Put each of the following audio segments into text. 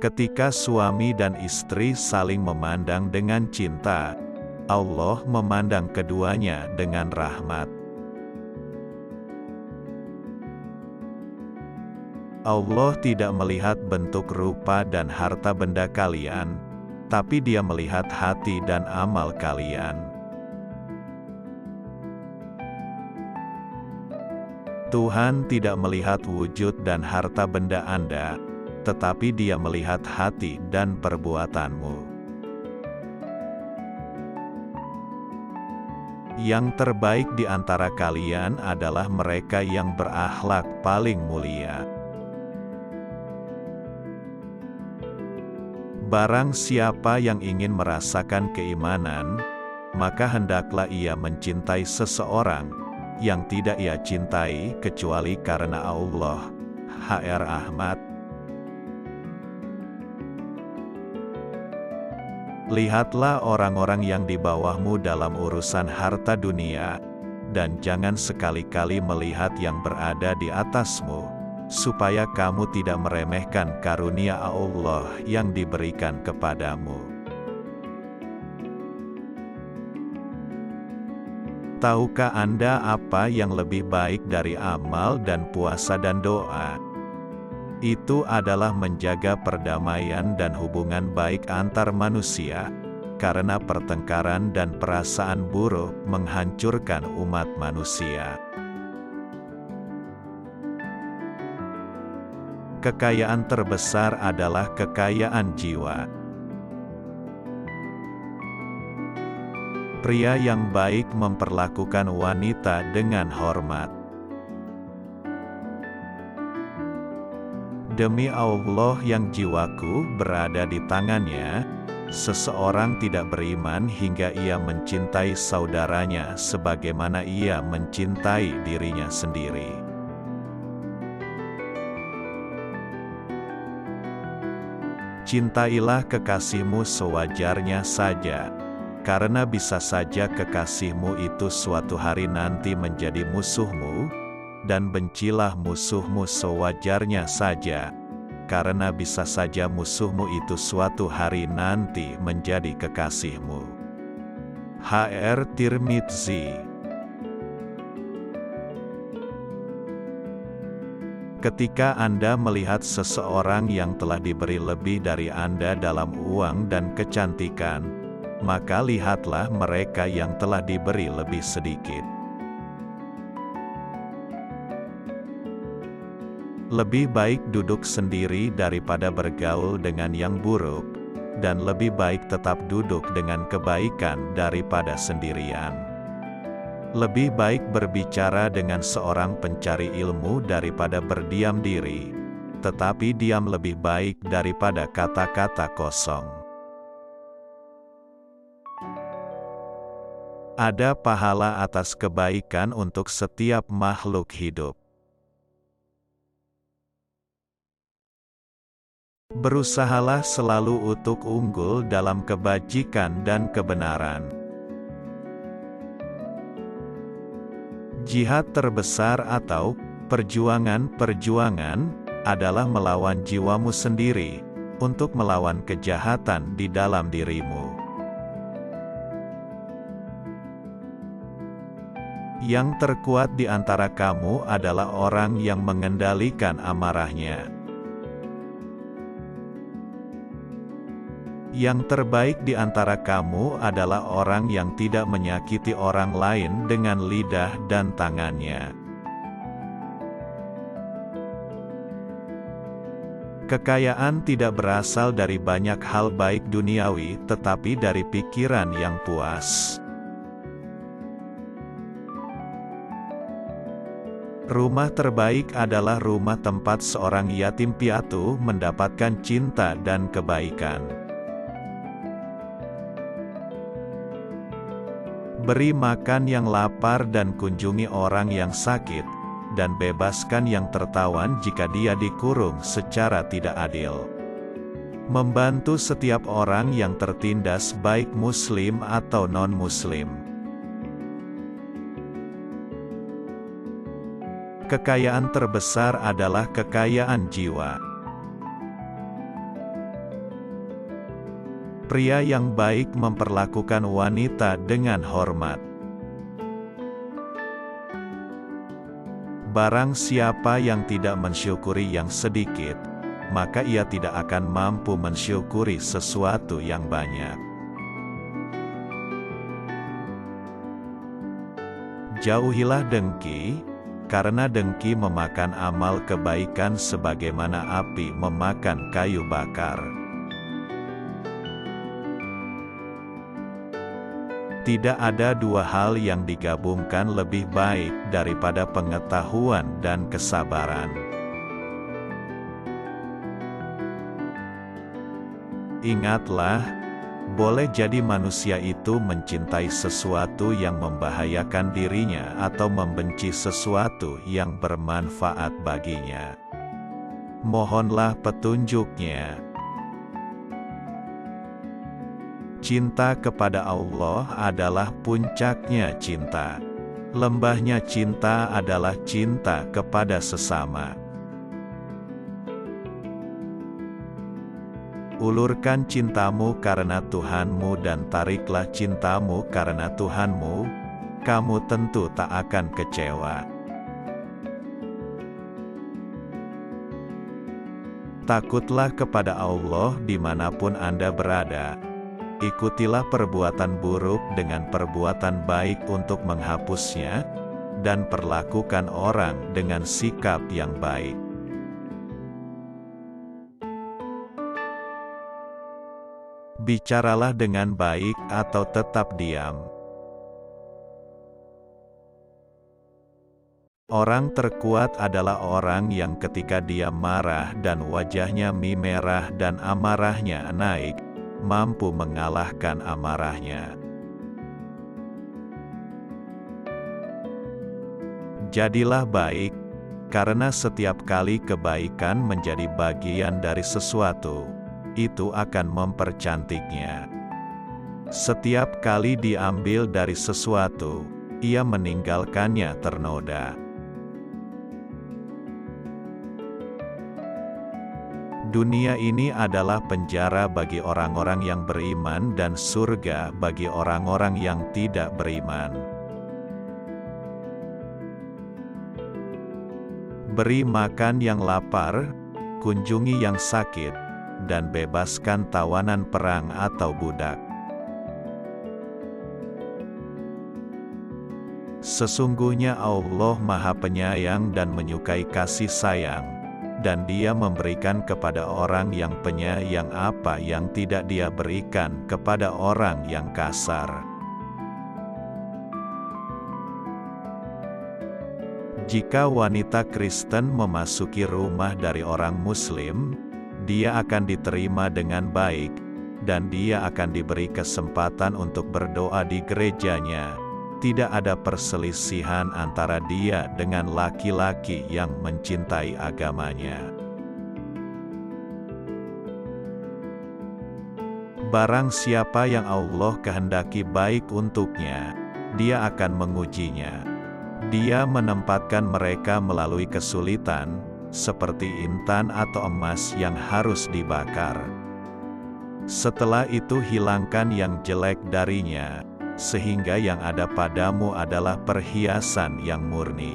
Ketika suami dan istri saling memandang dengan cinta, Allah memandang keduanya dengan rahmat. Allah tidak melihat bentuk rupa dan harta benda kalian, tapi Dia melihat hati dan amal kalian. Tuhan tidak melihat wujud dan harta benda Anda, tetapi Dia melihat hati dan perbuatanmu. Yang terbaik di antara kalian adalah mereka yang berakhlak paling mulia. Barang siapa yang ingin merasakan keimanan, maka hendaklah ia mencintai seseorang yang tidak ia cintai kecuali karena Allah. H.R. Ahmad. Lihatlah orang-orang yang di bawahmu dalam urusan harta dunia, dan jangan sekali-kali melihat yang berada di atasmu, supaya kamu tidak meremehkan karunia Allah yang diberikan kepadamu. Tahukah Anda apa yang lebih baik dari amal dan puasa dan doa? Itu adalah menjaga perdamaian dan hubungan baik antar manusia, karena pertengkaran dan perasaan buruk menghancurkan umat manusia. Kekayaan terbesar adalah kekayaan jiwa. Pria yang baik memperlakukan wanita dengan hormat. Demi Allah yang jiwaku berada di tangannya, seseorang tidak beriman hingga ia mencintai saudaranya sebagaimana ia mencintai dirinya sendiri. Cintailah kekasihmu sewajarnya saja, karena bisa saja kekasihmu itu suatu hari nanti menjadi musuhmu, dan bencilah musuhmu sewajarnya saja, karena bisa saja musuhmu itu suatu hari nanti menjadi kekasihmu. H.R. Tirmidzi. Ketika Anda melihat seseorang yang telah diberi lebih dari Anda dalam uang dan kecantikan, maka lihatlah mereka yang telah diberi lebih sedikit. Lebih baik duduk sendiri daripada bergaul dengan yang buruk, dan lebih baik tetap duduk dengan kebaikan daripada sendirian. Lebih baik berbicara dengan seorang pencari ilmu daripada berdiam diri, tetapi diam lebih baik daripada kata-kata kosong. Ada pahala atas kebaikan untuk setiap makhluk hidup. Berusahalah selalu untuk unggul dalam kebajikan dan kebenaran. Jihad terbesar atau perjuangan adalah melawan jiwamu sendiri, untuk melawan kejahatan di dalam dirimu. Yang terkuat di antara kamu adalah orang yang mengendalikan amarahnya. Yang terbaik di antara kamu adalah orang yang tidak menyakiti orang lain dengan lidah dan tangannya. Kekayaan tidak berasal dari banyak hal baik duniawi, tetapi dari pikiran yang puas. Rumah terbaik adalah rumah tempat seorang yatim piatu mendapatkan cinta dan kebaikan. Beri makan yang lapar dan kunjungi orang yang sakit, dan bebaskan yang tertawan jika dia dikurung secara tidak adil. Membantu setiap orang yang tertindas baik muslim atau non-muslim. Kekayaan terbesar adalah kekayaan jiwa. Pria yang baik memperlakukan wanita dengan hormat. Barang siapa yang tidak mensyukuri yang sedikit, maka ia tidak akan mampu mensyukuri sesuatu yang banyak. Jauhilah dengki, karena dengki memakan amal kebaikan sebagaimana api memakan kayu bakar. Tidak ada dua hal yang digabungkan lebih baik daripada pengetahuan dan kesabaran. Ingatlah, boleh jadi manusia itu mencintai sesuatu yang membahayakan dirinya atau membenci sesuatu yang bermanfaat baginya. Mohonlah petunjuknya. Cinta kepada Allah adalah puncaknya cinta. Lembahnya cinta adalah cinta kepada sesama. Ulurkan cintamu karena Tuhanmu dan tariklah cintamu karena Tuhanmu, kamu tentu tak akan kecewa. Takutlah kepada Allah dimanapun Anda berada. Ikutilah perbuatan buruk dengan perbuatan baik untuk menghapusnya, dan perlakukan orang dengan sikap yang baik. Bicaralah dengan baik atau tetap diam. Orang terkuat adalah orang yang ketika dia marah dan wajahnya merah dan amarahnya naik, mampu mengalahkan amarahnya. Jadilah baik, karena setiap kali kebaikan menjadi bagian dari sesuatu, itu akan mempercantiknya. Setiap kali diambil dari sesuatu, ia meninggalkannya ternoda. Dunia ini adalah penjara bagi orang-orang yang beriman dan surga bagi orang-orang yang tidak beriman. Beri makan yang lapar, kunjungi yang sakit, dan bebaskan tawanan perang atau budak. Sesungguhnya Allah Maha Penyayang dan menyukai kasih sayang, dan Dia memberikan kepada orang yang penyayang apa yang tidak Dia berikan kepada orang yang kasar. Jika wanita Kristen memasuki rumah dari orang Muslim, dia akan diterima dengan baik, dan dia akan diberi kesempatan untuk berdoa di gerejanya. Tidak ada perselisihan antara dia dengan laki-laki yang mencintai agamanya. Barang siapa yang Allah kehendaki baik untuknya, Dia akan mengujinya. Dia menempatkan mereka melalui kesulitan, seperti intan atau emas yang harus dibakar. Setelah itu hilangkan yang jelek darinya, sehingga yang ada padamu adalah perhiasan yang murni.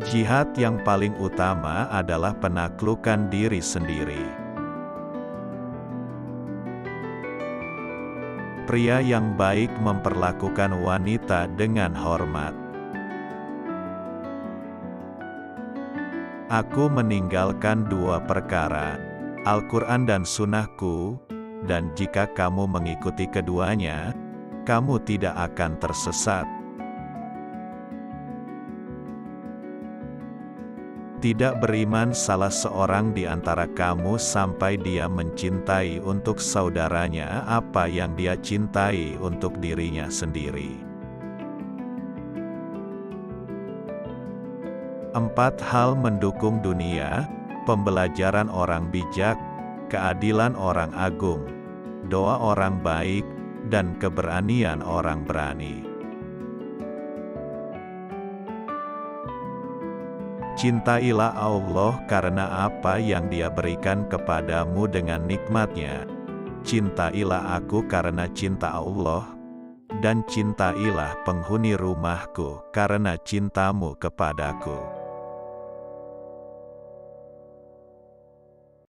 Jihad yang paling utama adalah penaklukan diri sendiri. Pria yang baik memperlakukan wanita dengan hormat. Aku meninggalkan dua perkara, Al-Quran dan Sunnahku, dan jika kamu mengikuti keduanya, kamu tidak akan tersesat. Tidak beriman salah seorang di antara kamu sampai dia mencintai untuk saudaranya apa yang dia cintai untuk dirinya sendiri. 4 hal mendukung dunia: pembelajaran orang bijak, keadilan orang agung, doa orang baik, dan keberanian orang berani. Cintailah Allah karena apa yang Dia berikan kepadamu dengan nikmat-Nya. Cintailah aku karena cinta Allah, dan cintailah penghuni rumahku karena cintamu kepadaku.